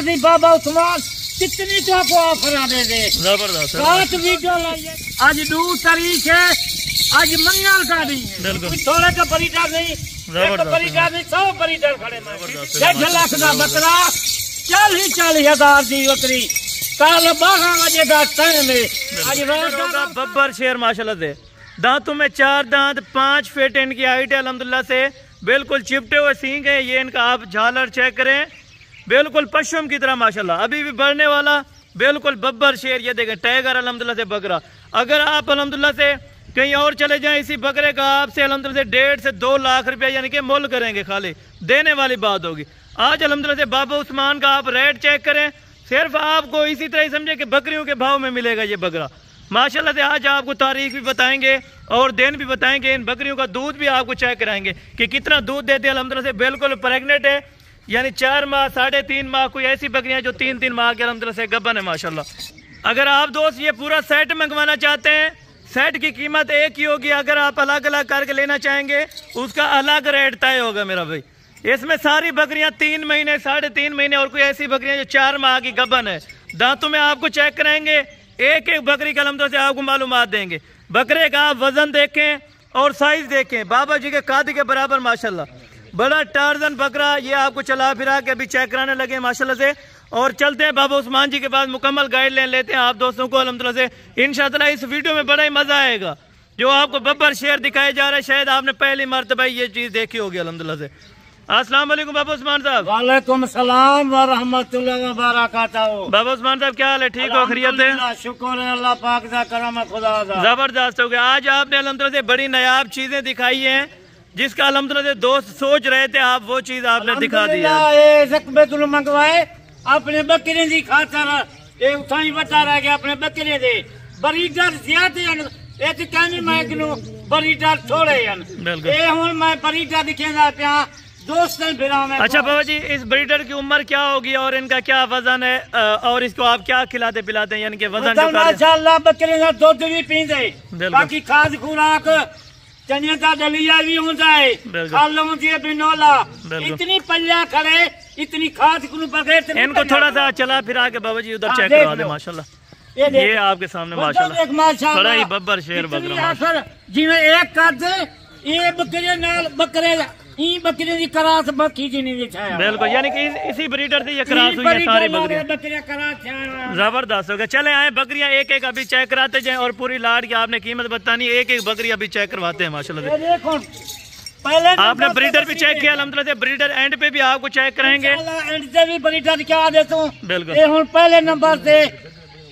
جلدی بابا عثمان کتنی تو آپ کو آفر آنے دے زبردست رات ویڈیو لائیے آج 2 تاریخ ہے آج منگل کا نہیں ہے تھوڑے کا بریڈر نہیں ایک بریڈر نہیں 100 بریڈر کھڑے میں 1.5 لاکھ کا بکرا 40,000 دی بکری کل 12 بجے کا ٹائم ہے آج رات ببر شیر ماشاءاللہ سے دانتوں میں 4 دانت 5 فٹ ان کی ہائٹ ہے الحمدللہ سے بالکل چپٹے ہوئے سینگ ہیں یہ ان کا آپ جھالر چیک کریں بالکل پشم کی طرح ماشاءاللہ ابھی بھی بڑھنے والا بالکل ببر شیر یہ دیکھیں ٹائگر الحمدللہ سے بکرا اگر آپ الحمدللہ سے کہیں اور چلے جائیں اسی بکرے کا آپ سے الحمدللہ سے 1.5 سے 2 لاکھ روپیہ یعنی کہ مول کریں گے خالی دینے والی بات ہوگی آج الحمدللہ سے بابا عثمان کا آپ ریٹ چیک کریں صرف آپ کو اسی طرح ہی سمجھے کہ بکریوں کے بھاؤ میں ملے گا یہ بکرا ماشاءاللہ سے آج آپ کو تاریخ بھی بتائیں گے اور دن بھی بتائیں گے ان بکریوں کا دودھ بھی آپ کو چیک کرائیں گے کہ کتنا دودھ دیتے ہیں الحمدللہ سے بالکل پریگنٹ ہے یعنی 4 ماہ 3.5 ماہ کوئی ایسی بکریاں جو 3 ماہ کے الحمدللہ سے گبن ہے ماشاءاللہ اگر آپ دوست یہ پورا سیٹ منگوانا چاہتے ہیں سیٹ کی قیمت ایک ہی ہوگی اگر آپ الگ الگ کر کے لینا چاہیں گے اس کا الگ ریٹ طے ہوگا میرا بھائی اس میں ساری بکریاں 3 مہینے 3.5 مہینے اور کوئی ایسی بکریاں جو 4 ماہ کی گبن ہے دانتوں میں آپ کو چیک کرائیں گے ایک بکری کا الحمدللہ سے آپ کو معلومات دیں گے بکرے کا آپ وزن دیکھیں اور سائز دیکھیں بابا جی کے قد کے برابر ماشاءاللہ بڑا ٹارزن بکرا یہ آپ کو چلا پھرا کے ابھی چیک کرانے لگے ماشاءاللہ سے اور چلتے ہیں بابا عثمان جی کے پاس مکمل گائیڈ لائن لیتے ہیں آپ دوستوں کو الحمدللہ سے انشاءاللہ اس ویڈیو میں بڑا ہی مزہ آئے گا جو آپ کو ببر شیر دکھائے جا رہا ہے شاید آپ نے پہلی مرتبہ یہ چیز دیکھی ہوگی الحمدللہ سے السلام علیکم بابا عثمان صاحب وعلیکم السلام ورحمۃ اللہ وبرکاتہ بابا عثمان صاحب کیا حال ہے ٹھیک ہو خیریت ہے شکر ہے اللہ پاک کا کرم ہے خدا کا زبردست ہو گیا آج آپ نے الحمدللہ سے بڑی نایاب چیزیں دکھائی ہیں جس کا الحمدللہ سے دوست سوچ رہے تھے آپ وہ چیز آپ نے دکھا دیا زکبے دل منگوائے اپنے بکرے دی خاطر اے اتھائی بتا رہا کہ اپنے بکرے دے بریڈر زیادہ ہیں اے تے کہنی میں کنو بریڈر تھوڑے ہیں اے ہن میں بریڈر دکھے گا پیا دوستیں پھرا میں اچھا بابا جی اس بریڈر کی عمر کیا ہوگی اور ان کا کیا وزن ہے اور اس کو آپ کیا کھلاتے پلاتے ہیں یعنی کہ وزن جو ماشاءاللہ بکرے دا دودھ بھی پیندے باقی کھاد خوراک چنیا کا دلیا بھی ہوتا ہے کھالوں ہوتی ہے بنولا اتنی پلیا کھڑے اتنی کھاد کو بغیر ان کو تھوڑا سا چلا پھرا کے بابا جی ادھر چیک کروا دیں ماشاءاللہ یہ آپ کے سامنے ماشاءاللہ بڑا ہی ببر شیر بکرا جی میں ایک کد یہ بکرے نال بکرے بکری دی کراس بکی جی نہیں دکھایا بالکل یعنی کہ اسی بریڈر سے یہ کراس ہوئی ہے ساری بکریاں زبردست ہو گیا چلے آئیں بکریاں ایک ایک ابھی چیک کراتے جائیں اور پوری لاٹ کی آپ نے قیمت بتانی ایک ایک بکری ابھی چیک کرواتے ہیں ماشاءاللہ سے آپ نے بریڈر بھی چیک کیا الحمدللہ سے بریڈر اینڈ پہ بھی آپ کو چیک کریں گے اینڈ سے بھی بریڈر کیا دیتا ہوں بالکل یہ ہوں پہلے نمبر سے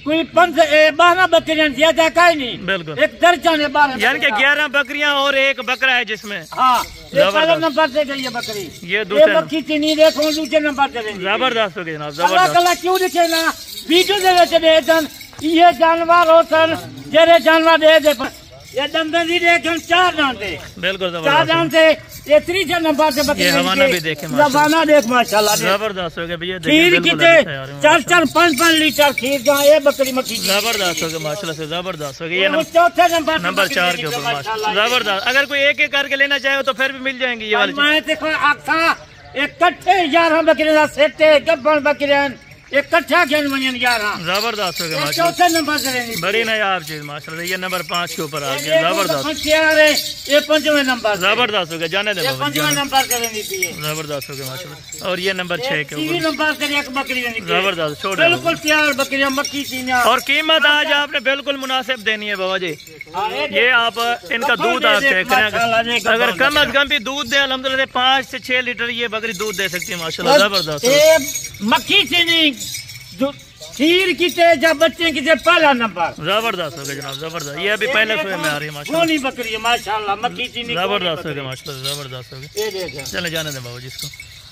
کوئی 12 بکریاں زیادہ کہیں نہیں بالکل ایک درجن ہے 12 یعنی کہ 11 بکریاں اور ایک بکرا ہے جس میں ہاں یہ پہلے نمبر سے گئی ہے بکری یہ دوسرے بکری چینی دیکھو دوسرے نمبر سے گئی زبردست ہو گئی جناب اللہ زبردست کلا کیوں دکھے نا ویڈیو دے وچ بھیجن یہ جانور ہوتن جڑے جانور دے دے یہ دندے دی دیکھن 4 دانتے بالکل 4 دانتے یہ 3 نمبر سے بکری یہ حوانہ بھی دیکھیں حوانہ دیکھ ماشاءاللہ زبردست ہو گیا بھیا کھیر کتے 4 5 لیٹر کھیر کا یہ بکری مکھی زبردست ہو گیا ماشاءاللہ سے زبردست ہو گیا یہ چوتھے نمبر 4 کے اوپر ماشاءاللہ زبردست اگر کوئی ایک ایک کر کے لینا چاہے تو پھر بھی مل جائیں گے یہ والی میں دیکھو آکھا اکٹھے 11 بکری دا سیٹ گبن بکریاں اکٹھا کھیل منین 11 زبردست ہو گیا ماشاءاللہ چوتھے نمبر سے لینی بڑی نایاب چیز ماشاءاللہ یہ نمبر 5 کے اوپر آ گیا زبردست یہ 5ویں نمبر زبردست ہو گیا جانے دے بابا 5ویں نمبر سے لینی تھی زبردست ہو گیا ماشاءاللہ اور یہ نمبر 6 کے 3 اوپر نمبر سے ایک بکری لینی تھی زبردست چھوڑ بالکل تیار بکریاں مکی چینیاں اور قیمت آج آپ نے بالکل مناسب دینی ہے بابا جی یہ آپ ان کا دودھ آپ چیک کریں اگر کم از کم بھی دودھ دے الحمدللہ 5 سے 6 لیٹر یہ بکری دودھ دے سکتی ہے ماشاءاللہ زبردست مکی چینی کھیر کتے یا بچے کتے پہلا نمبر زبردست ہو گیا جناب زبردست یہ ابھی پہلے سوئے میں آ رہی ہے ماشاءاللہ کونی بکری ہے ماشاءاللہ مکی چینی زبردست ہو گیا ماشاءاللہ زبردست ہو گیا یہ دیکھیں چلے جانے دیں بابا جی اس کو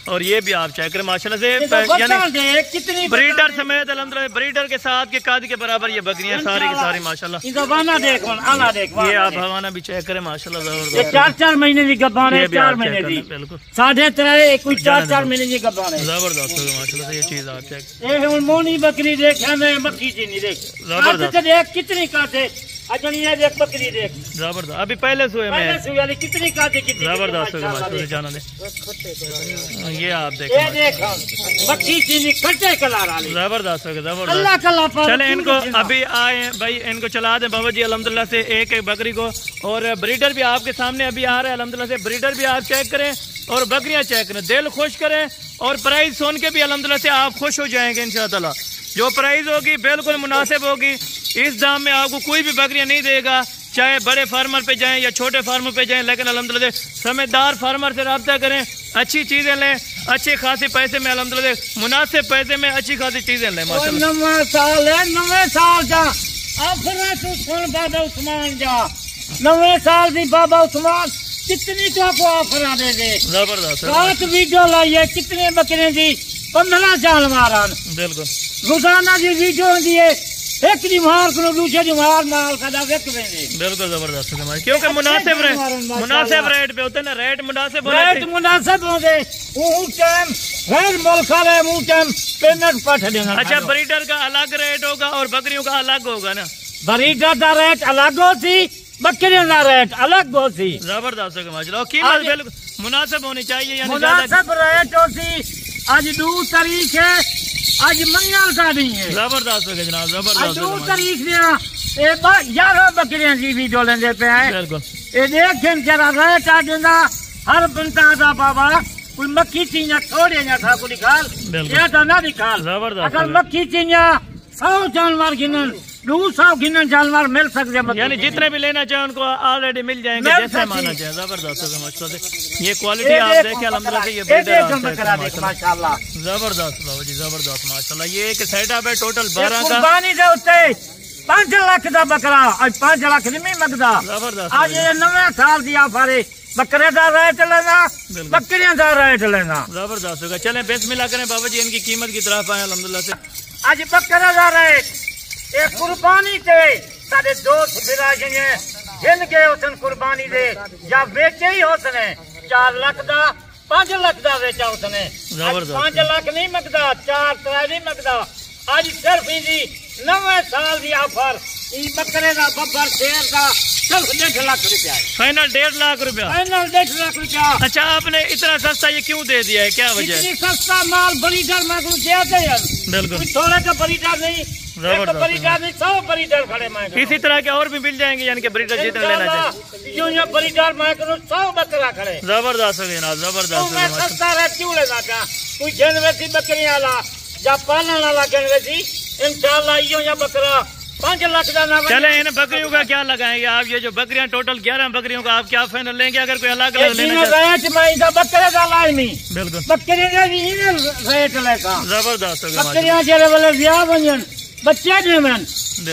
اور یہ بھی آپ چیک کریں ماشاءاللہ سے یعنی بریڈر سمیت الحمدللہ بریڈر کے ساتھ کے قد کے برابر یہ بکریاں ساری کی ساری ماشاءاللہ یہ آپ حوانہ بھی چیک کریں ماشاءاللہ زبردست 4 مہینے کی گبان ہے 4 مہینے کی بالکل 3.5 کوئی 4 مہینے کی گبان ہے زبردست ہو گیا ماشاءاللہ سے یہ چیز آپ چیک یہ ہن مونی بکری دیکھیں میں مکی چینی دیکھ زبردست دیکھ کتنی کاٹے اجنی یہ دیکھ بکری دیکھ زبردست ابھی پہلے سوئے میں پہلے سے والی کتنی کاٹی کتنی زبردست ہو گیا ماشاءاللہ جانا دے یہ آپ یہ دیکھیں دیکھ مکھی چینی کھٹے کلار والی زبردست ہو گیا اللہ زبردست کلا پر چلیں ان کو ابھی آئے بھائی ان کو چلا دیں بابا جی الحمدللہ سے ایک ایک بکری کو اور بریڈر بھی آپ کے سامنے ابھی آ رہا ہے الحمدللہ سے بریڈر بھی آپ چیک کریں اور بکریاں چیک کریں دل خوش کریں اور پرائز سن کے بھی الحمدللہ سے آپ خوش ہو جائیں گے انشاءاللہ جو پرائز ہوگی بالکل مناسب ہوگی اس دام میں آپ کو کوئی بھی بکریاں نہیں دے گا چاہے بڑے فارمر پہ جائیں یا چھوٹے فارمر پہ جائیں لیکن الحمدللہ سمجھدار فارمر سے رابطہ کریں اچھی چیزیں لیں اچھے خاصے پیسے میں الحمدللہ مناسب پیسے میں اچھی خاصی چیزیں لیں ماشاءاللہ نواں سال ہے نویں سال جا آفر تو سن بابا عثمان جا نویں سال دی بابا عثمان کتنی تو آپ آفر دے دے زبردست رات ویڈیو لائیے کتنے بکرے دی 15 جانوار بالکل روزانہ دی ویڈیو ہوندی ہے ایک دی مار کو دوسرے دی مار نال کدا وک ویندے بالکل زبردست کیونکہ مناسب ریٹ پہ ہوتے ہیں نا ریٹ مناسب ہونے ریٹ مناسب ہوندے وہ ٹائم غیر ملک والے منہ ٹائم پیمنٹ پٹھ دینا اچھا بریڈر کا الگ ریٹ ہوگا اور بکریوں کا الگ ہوگا نا بریڈر دا ریٹ الگ ہوتی بکریوں دا ریٹ الگ ہوتی زبردست ہوگا ماشاءاللہ اور قیمت بالکل مناسب ہونی چاہیے یعنی زیادہ مناسب ریٹ ہوتی آج 2 تاریخ ہے آج منگل کا دن ہے زبردست ہوگا جناب آج زبردست 2 تاریخ دیا 11 بکریاں کی ویڈیو لیندے پہ ہیں بالکل یہ دیکھیں جرا ریٹ آ دینا ہر بنتا دا بابا کوئی مکھی چینیاں تھوڑے نہ تھا کوئی کھال یہ تو نہ دکھال زبردست اگر مکھی چینیاں 100 جانور گنن 200 گنن جانور مل سکتے ہیں یعنی جتنے بھی لینا چاہیں ان کو آلریڈی مل جائیں گے جیسے مانا جائے زبردست ہوگا ماشاءاللہ سے یہ کوالٹی آپ دیکھیں الحمدللہ سے یہ بریڈر ماشاءاللہ زبردست بابا جی زبردست ماشاءاللہ یہ ایک سیٹ اپ ہے ٹوٹل 12 کا قربانی دے اوتے 5 لاکھ دا بکرا اج 5 لاکھ نہیں مگدا زبردست آج یہ 9 سال دی آفر بکرے دا ریٹ لینا بکریاں دا ریٹ لینا زبردست ہوگا چلیں بسم اللہ کریں بابا جی ان کی قیمت کی طرف آئیں الحمدللہ سے اج بکرے دا ریٹ یہ قربانی تے سارے دوست براجن جن کے ہوسن قربانی دے یا بیچے ہی ہوسن 4 لاکھ دا 5 لاکھ دا بیچا ہوسن 5 لاکھ نہیں مگدا 4 نہیں مگدا اج صرف دی 9 سال دی آفر ای بکرے دا ببر شیر دا صرف 1.5 لاکھ روپیہ ہے فائنل 1.5 لاکھ روپیہ فائنل 1.5 لاکھ روپیہ اچھا آپ نے اتنا سستا یہ کیوں دے دیا ہے کیا وجہ ہے اتنی سستا مال بریڈر میں کو دے دے یار بالکل تھوڑے کا بریڈر نہیں ایک بریڈر نہیں 100 بریڈر کھڑے میں اسی طرح کے اور بھی مل جائیں گے یعنی کہ بریڈر جتنا لینا چاہیے جو یہ بریڈر میں کو 100 بکرا کھڑے زبردست ہے جناب زبردست میں سستا ریٹ کیوں لینا چاہ کوئی جنویسی بکریاں والا یا پالن والا جنویسی انشاءاللہ یہ بکرا 5 لاکھ کا نام چلیں ان بکریوں کا کیا لگائیں گے آپ یہ جو بکریاں ٹوٹل 11 بکریوں کا آپ کیا فائنل لیں گے اگر کوئی الگ لینا ریٹ میں بکرے کا لائی نہیں بالکل بکری کا ریٹ لے کا زبردست بکریاں جڑے والے ویاہ بنن بچے دیون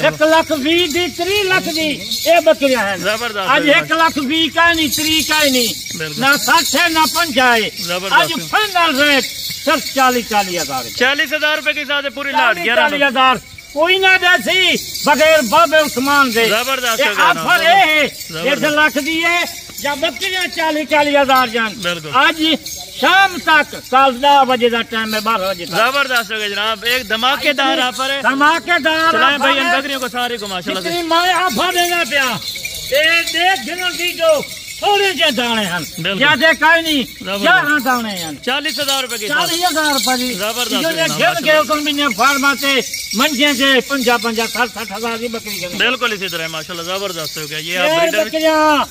1 لاکھ 20 دی 3 لاکھ دی یہ بکریاں ہیں زبردست آج 1 لاکھ 20 کا نہیں 3 کا نہیں نہ 60 ہے نہ 50 ہے آج فائنل ریٹ صرف 40,000 روپے کے حساب سے پوری لاٹ 40,000 کوئی نہ دیسی بغیر بابے عثمان دے زبردست آفر ہے 1.5 لاکھ دی ہے یا بکریاں 40,000 جان آج شام تک کل 10 بجے کا ٹائم ہے 12 بجے تک زبردست ہوگا جناب ایک دھماکے دار آفر ہے دھماکے دار چلائیں بھائی ان بکریوں کو سارے کو ماشاءاللہ کتنی ماں آفر دینا پیا دیکھ گنن دی جو تھوڑے جے دانے ہیں زیادہ کہیں نہیں 11 دانے ہیں 40,000 روپے کی 40,000 روپے دی زبردست جو یہ گھر کے حکم بھی فارما سے منجے سے 50 60,000 کی بکری کے بالکل اسی طرح ماشاءاللہ زبردست ہو گیا یہ آپ بکریاں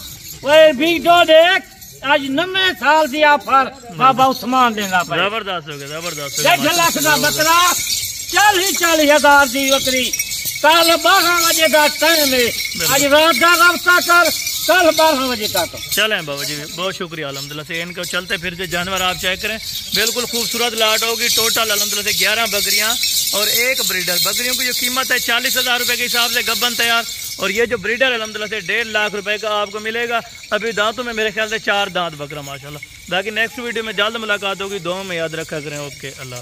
وہ ویڈیو دیکھ آج 9 سال دی آفر بابا عثمان دینا پڑے زبردست ہو گیا زبردست 1.5 لاکھ کا بکرا 40,000 دی بکری کل 12 بجے کا ٹائم ہے آج رات کا رابطہ کر کل 12 بجے تک چلیں بابا جی بہت شکریہ الحمدللہ سے ان کو چلتے پھرتے جانور آپ چیک کریں بالکل خوبصورت لاٹ ہوگی ٹوٹل الحمدللہ سے 11 بکریاں اور ایک بریڈر بکریوں کی جو قیمت ہے 40,000 روپے کے حساب سے گبن تیار اور یہ جو بریڈر الحمدللہ سے 1.5 لاکھ روپے کا آپ کو ملے گا ابھی دانتوں میں میرے خیال سے 4 دانت بکرا ماشاءاللہ باقی نیکسٹ ویڈیو میں جلد ملاقات ہوگی دعاؤں میں یاد رکھا کریں اوکے اللہ